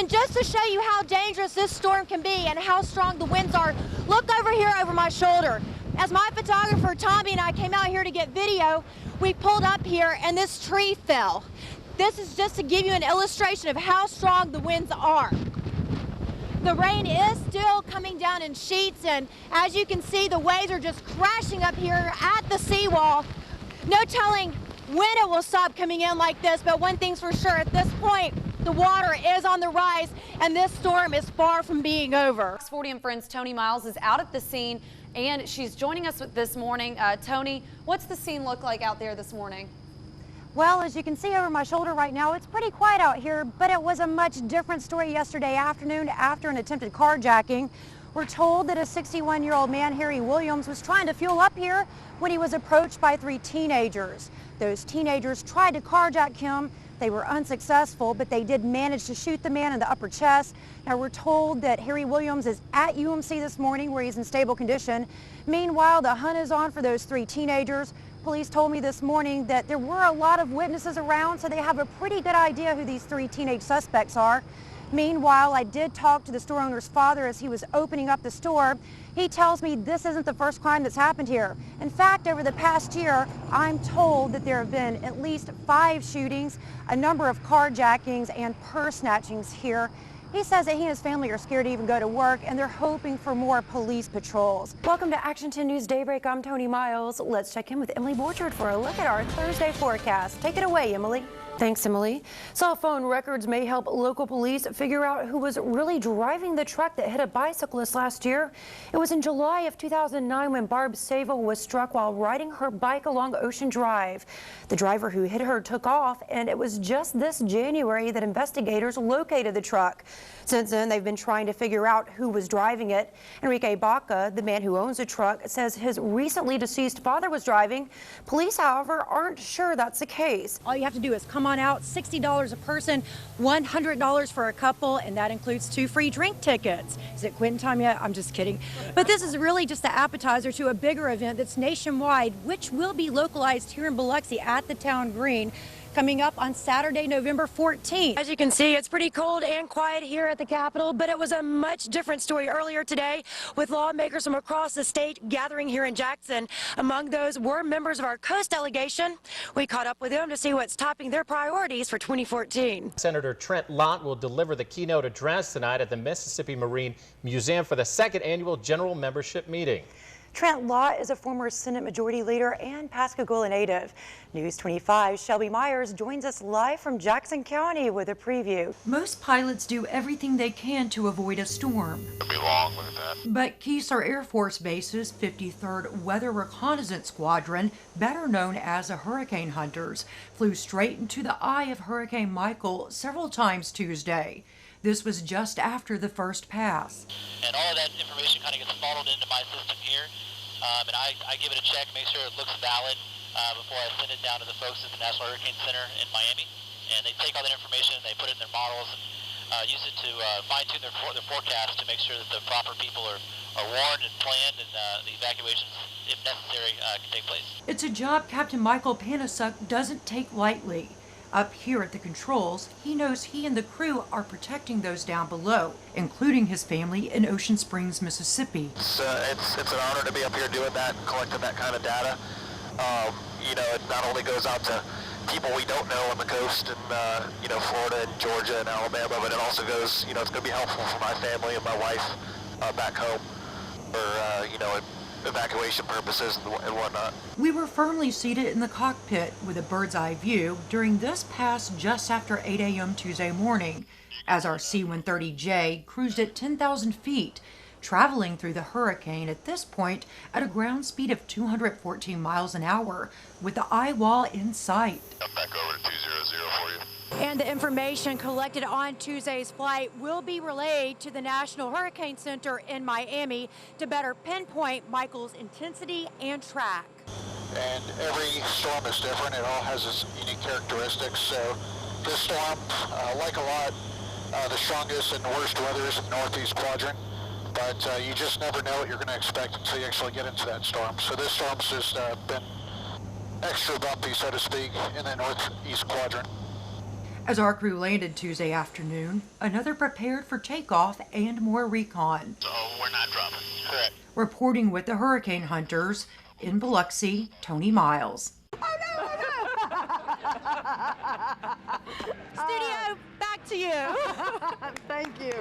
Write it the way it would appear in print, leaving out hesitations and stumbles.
And just to show you how dangerous this storm can be and how strong the winds are, look over here over my shoulder. As my photographer Tommy and I came out here to get video, we pulled up here and this tree fell. This is just to give you an illustration of how strong the winds are. The rain is still coming down in sheets, and as you can see, the waves are just crashing up here at the seawall. No telling when it will stop coming in like this, but one thing's for sure, at this point, the water is on the rise, and this storm is far from being over. Fox 40 and Friends Toni Miles is out at the scene, and she's joining us this morning. Toni, what's the scene look like out there this morning? Well, as you can see over my shoulder right now, it's pretty quiet out here, but it was a much different story yesterday afternoon after an attempted carjacking. We're told that a 61-year-old man, Harry Williams, was trying to fuel up here when he was approached by 3 teenagers. Those teenagers tried to carjack him. They were unsuccessful, but they did manage to shoot the man in the upper chest. Now, we're told that Harry Williams is at UMC this morning where he's in stable condition. Meanwhile, the hunt is on for those 3 teenagers. Police told me this morning that there were a lot of witnesses around, so they have a pretty good idea who these 3 teenage suspects are. Meanwhile, I did talk to the store owner's father as he was opening up the store. He tells me this isn't the first crime that's happened here. In fact, over the past year, I'm told that there have been at least 5 shootings, a number of carjackings and purse snatchings here. He says that he and his family are scared to even go to work, and they're hoping for more police patrols. Welcome to Action 10 News Daybreak. I'm Toni Miles. Let's check in with Emily Borchard for a look at our Thursday forecast. Take it away, Emily. Thanks, Emily. Cell phone records may help local police figure out who was really driving the truck that hit a bicyclist last year. It was in July of 2009 when Barb Sable was struck while riding her bike along Ocean Drive. The driver who hit her took off, and it was just this January that investigators located the truck. Since then, they've been trying to figure out who was driving it. Enrique Baca, the man who owns the truck, says his recently deceased father was driving. Police, however, aren't sure that's the case. All you have to do is come on out, $60 a person, $100 for a couple, and that includes 2 free drink tickets. Is it quitting time yet? I'm just kidding. But this is really just the appetizer to a bigger event that's nationwide, which will be localized here in Biloxi at the Town Green, coming up on Saturday, November 14th. As you can see, it's pretty cold and quiet here at the Capitol, but it was a much different story earlier today with lawmakers from across the state gathering here in Jackson. Among those were members of our Coast delegation. We caught up with them to see what's topping their priorities for 2014. Senator Trent Lott will deliver the keynote address tonight at the Mississippi Marine Museum for the 2nd annual general membership meeting. Trent Lott is a former Senate Majority Leader and Pascagoula native. News 25's Shelby Myers joins us live from Jackson County with a preview. Most pilots do everything they can to avoid a storm. It'll be long, look at that. But Keesler Air Force Base's 53rd Weather Reconnaissance Squadron, better known as the Hurricane Hunters, flew straight into the eye of Hurricane Michael several times Tuesday. This was just after the first pass. And all of that information kind of gets funneled into my system here, and I give it a check, make sure it looks valid before I send it down to the folks at the National Hurricane Center in Miami. And they take all that information and they put it in their models and use it to fine-tune their forecast to make sure that the proper people are warned and planned, and the evacuations, if necessary, can take place. It's a job Captain Michael Panasuk doesn't take lightly. Up here at the controls, he knows he and the crew are protecting those down below, including his family in Ocean Springs, Mississippi. It's an honor to be up here doing that, collecting that kind of data. You know, it not only goes out to people we don't know on the coast and, you know, Florida and Georgia and Alabama, but it also goes, you know, it's going to be helpful for my family and my wife back home for, you know, evacuation purposes and whatnot. We were firmly seated in the cockpit with a bird's eye view during this pass just after 8 a.m. Tuesday morning, as our C-130J cruised at 10,000 feet, traveling through the hurricane at this point at a ground speed of 214 miles an hour, with the eye wall in sight. I'm back over to 200 for you. And the information collected on Tuesday's flight will be relayed to the National Hurricane Center in Miami to better pinpoint Michael's intensity and track. And every storm is different. It all has its unique characteristics. So this storm, like a lot, the strongest and worst weather is in the northeast quadrant. But you just never know what you're going to expect until you actually get into that storm. So this storm's just been extra bumpy, so to speak, in the northeast quadrant. As our crew landed Tuesday afternoon, another prepared for takeoff and more recon. So we're not dropping. Correct. Reporting with the hurricane hunters in Biloxi, Toni Miles. Studio, back to you. Thank you.